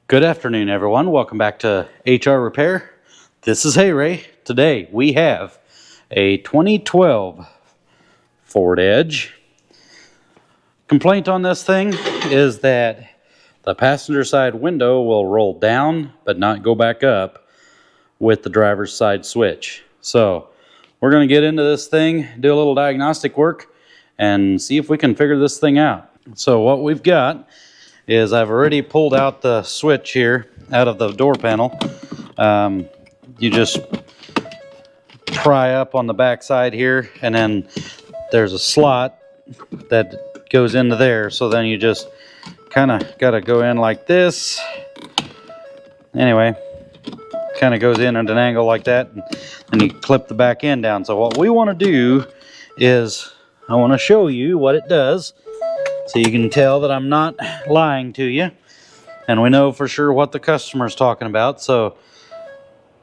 Good afternoon, everyone. Welcome back to HR Repair. This is Hey Ray. Today we have a 2012 Ford Edge. Complaint on this thing is that the passenger side window will roll down but not go back up with the driver's side switch. So we're going to get into this thing, do a little diagnostic work, and see if we can figure this thing out. So what we've got is I've already pulled out the switch here out of the door panel. You just pry up on the back side here, and then there's a slot that goes into there. So then you just kind of got to go in like this. Anyway, kind of goes in at an angle like that, and you clip the back end down. So what we want to do is I want to show you what it does, so you can tell that I'm not lying to you, and we know for sure what the customer's talking about. So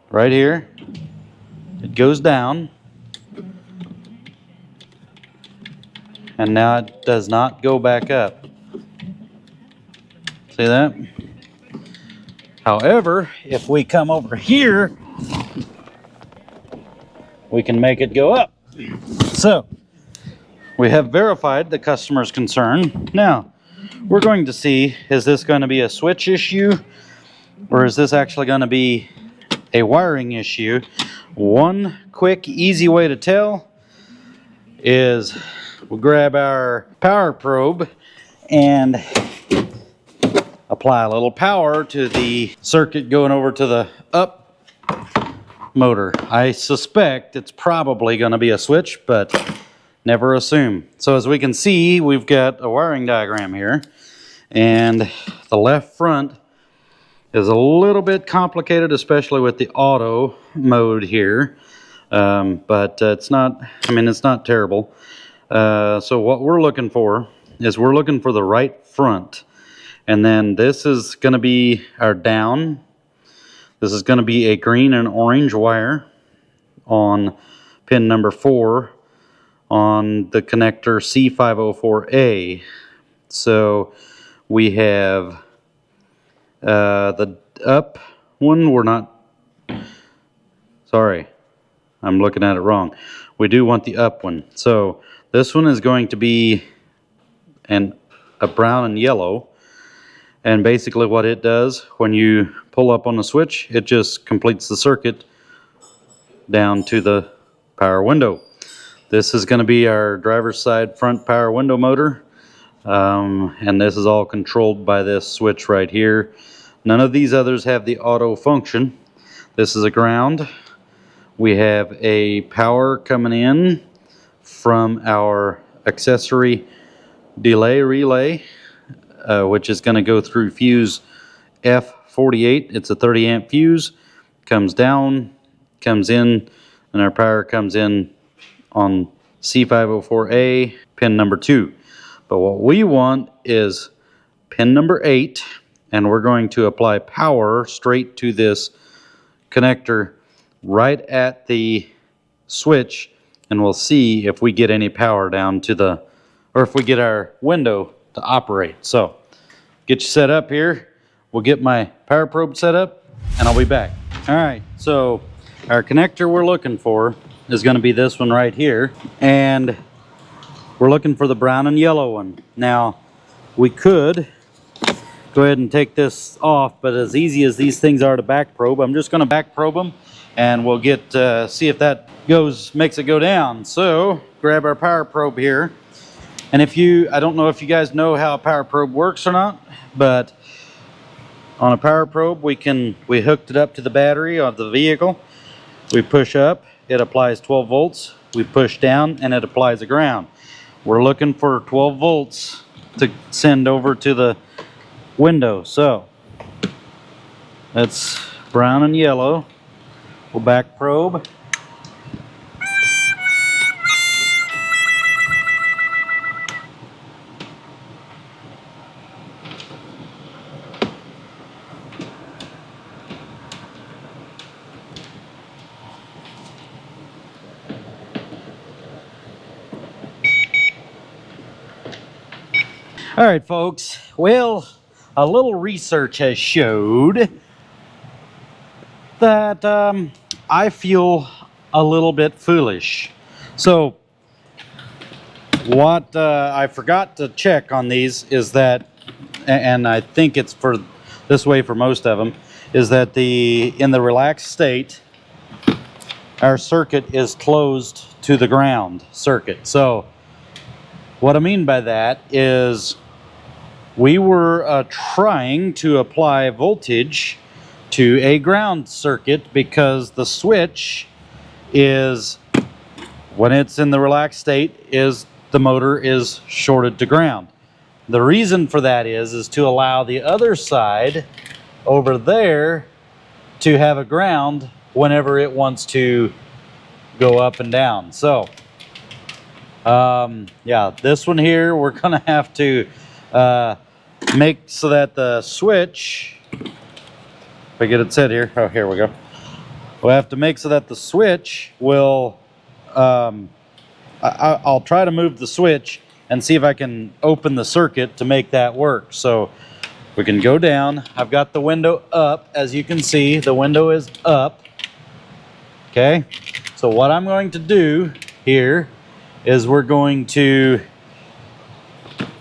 right here, it goes down, and now it does not go back up. See that? However, if we come over here, we can make it go up. So we have verified the customer's concern. Now, we're going to see, is this going to be a switch issue, or is this actually going to be a wiring issue? One quick, easy way to tell is we'll grab our power probe and apply a little power to the circuit going over to the up motor. I suspect it's probably going to be a switch, but never assume. So as we can see, we've got a wiring diagram here, and the left front is a little bit complicated, especially with the auto mode here, but it's not, it's not terrible. So what we're looking for is we're looking for the right front, and then this is going to be our down. This is going to be a green and orange wire on pin number 4 on the connector C504A. So we have the up one. We're not, sorry, I'm looking at it wrong. We do want the up one. So this one is going to be a brown and yellow. And basically what it does, when you pull up on the switch, it just completes the circuit down to the power window. This is going to be our driver's side front power window motor. And this is all controlled by this switch right here. None of these others have the auto function. This is a ground. We have a power coming in from our accessory delay relay, which is going to go through fuse F48. It's a 30 amp fuse. Comes down, comes in, and our power comes in on C504A pin number 2. But what we want is pin number 8, and we're going to apply power straight to this connector right at the switch, and we'll see if we get any power down to the, or if we get our window to operate. So get you set up here. We'll get my power probe set up, and I'll be back. All right, so our connector we're looking for is going to be this one right here, and we're looking for the brown and yellow one. Now, we could go ahead and take this off, but as easy as these things are to back probe, I'm just going to back probe them, and we'll get see if that makes it go down. So grab our power probe here, and I don't know if you guys know how a power probe works or not, but on a power probe we hooked it up to the battery of the vehicle. We push up, it applies 12 volts. We push down, and it applies a ground. We're looking for 12 volts to send over to the window. So that's brown and yellow. We'll back probe. All right, folks. Well, a little research has showed that I feel a little bit foolish. So what I forgot to check on these is that, and I think it's for this way for most of them, is that in the relaxed state, our circuit is closed to the ground circuit. So what I mean by that is we were trying to apply voltage to a ground circuit because the switch is, when it's in the relaxed state, is the motor is shorted to ground. The reason for that is to allow the other side over there to have a ground whenever it wants to go up and down. So yeah, this one here, we're gonna have to make so that the switch, if I get it set here, oh, here we go. We'll have to make so that the switch will, I'll try to move the switch and see if I can open the circuit to make that work. So we can go down. I've got the window up. As you can see, the window is up. Okay, so what I'm going to do here is we're going to,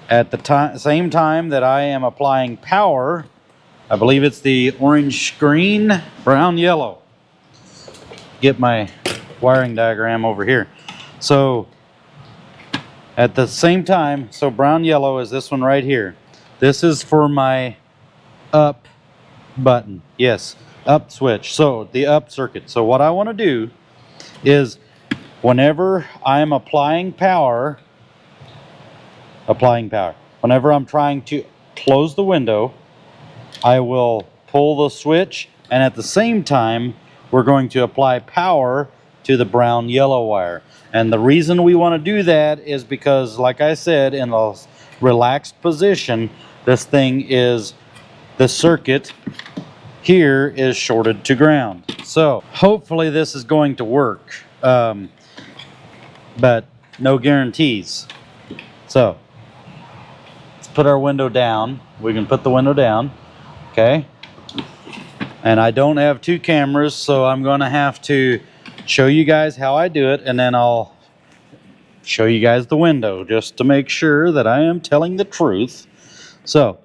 at the same time that I am applying power, I believe it's the orange, green, brown, yellow. Get my wiring diagram over here. So at the same time, so brown, yellow is this one right here. This is for my up button. Yes, up switch. So the up circuit. So what I want to do is whenever I'm applying power, whenever I'm trying to close the window, I will pull the switch, and at the same time we're going to apply power to the brown yellow wire. And the reason we want to do that is because, like I said, in a relaxed position, this thing is, the circuit here is shorted to ground. So hopefully this is going to work, but no guarantees. So let's put our window down. We can put the window down, okay? And I don't have two cameras, so I'm going to have to show you guys how I do it, and then I'll show you guys the window just to make sure that I am telling the truth. So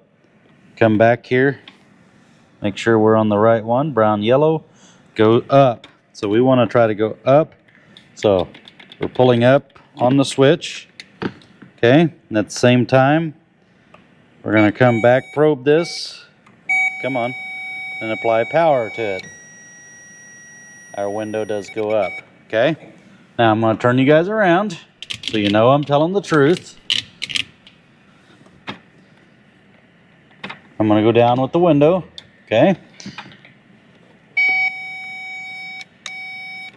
come back here, make sure we're on the right one. Brown, yellow, go up. So we want to try to go up. So we're pulling up on the switch, okay? And at the same time, we're going to come back, probe this, come on, and apply power to it. Our window does go up, okay? Now I'm going to turn you guys around so you know I'm telling the truth. I'm going to go down with the window, okay?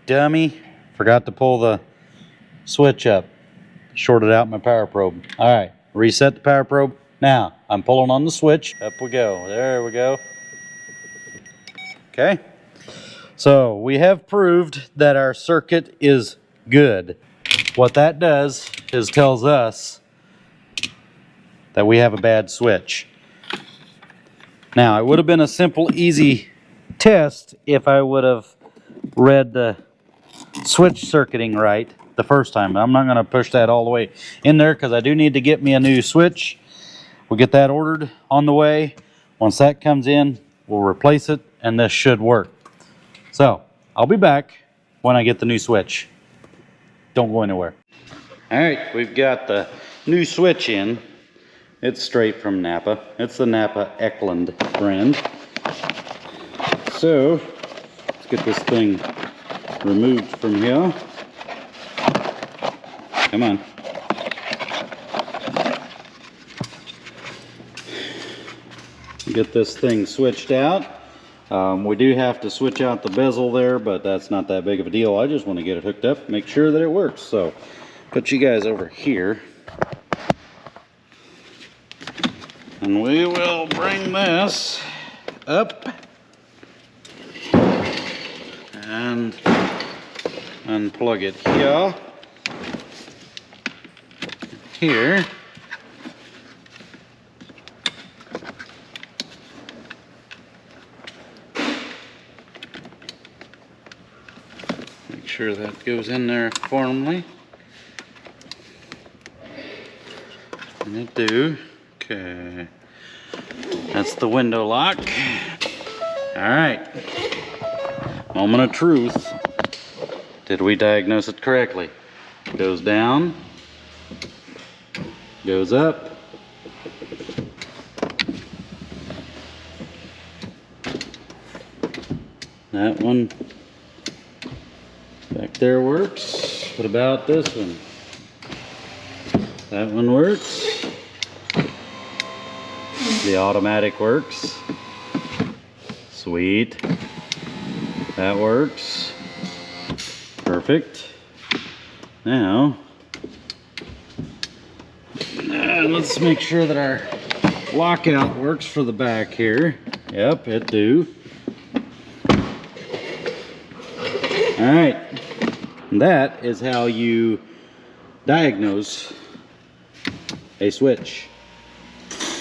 Dummy, forgot to pull the switch up. Shorted out my power probe. All right, reset the power probe. Now I'm pulling on the switch. Up we go. There we go. Okay. So we have proved that our circuit is good. What that does is tells us that we have a bad switch. Now, it would have been a simple, easy test if I would have read the switch circuiting right the first time. I'm not going to push that all the way in there because I do need to get me a new switch. We'll get that ordered on the way. Once that comes in, we'll replace it, and this should work. So, I'll be back when I get the new switch. Don't go anywhere. All right, we've got the new switch in. It's straight from Napa. It's the Napa Eklund brand. So, let's get this thing removed from here. Come on. Get this thing switched out. We do have to switch out the bezel there, but that's not that big of a deal. I just want to get it hooked up, make sure that it works. So, put you guys over here. And we will bring this up and unplug it here. sure that goes in there formally. And it do. Okay. That's the window lock. Alright. Moment of truth. Did we diagnose it correctly? Goes down. Goes up. That one back there works. What about this one? That one works. The automatic works. Sweet. That works. Perfect. Now, let's make sure that our lockout works for the back here. Yep, it do. Alright, that is how you diagnose a switch.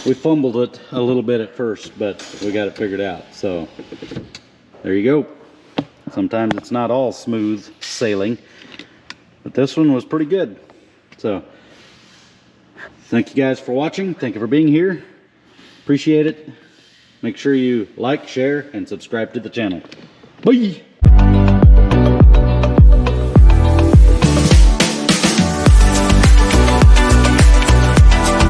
We fumbled it a little bit at first, but we got it figured out. So, there you go. Sometimes it's not all smooth sailing, but this one was pretty good. So, thank you guys for watching. Thank you for being here. Appreciate it. Make sure you like, share, and subscribe to the channel. Bye!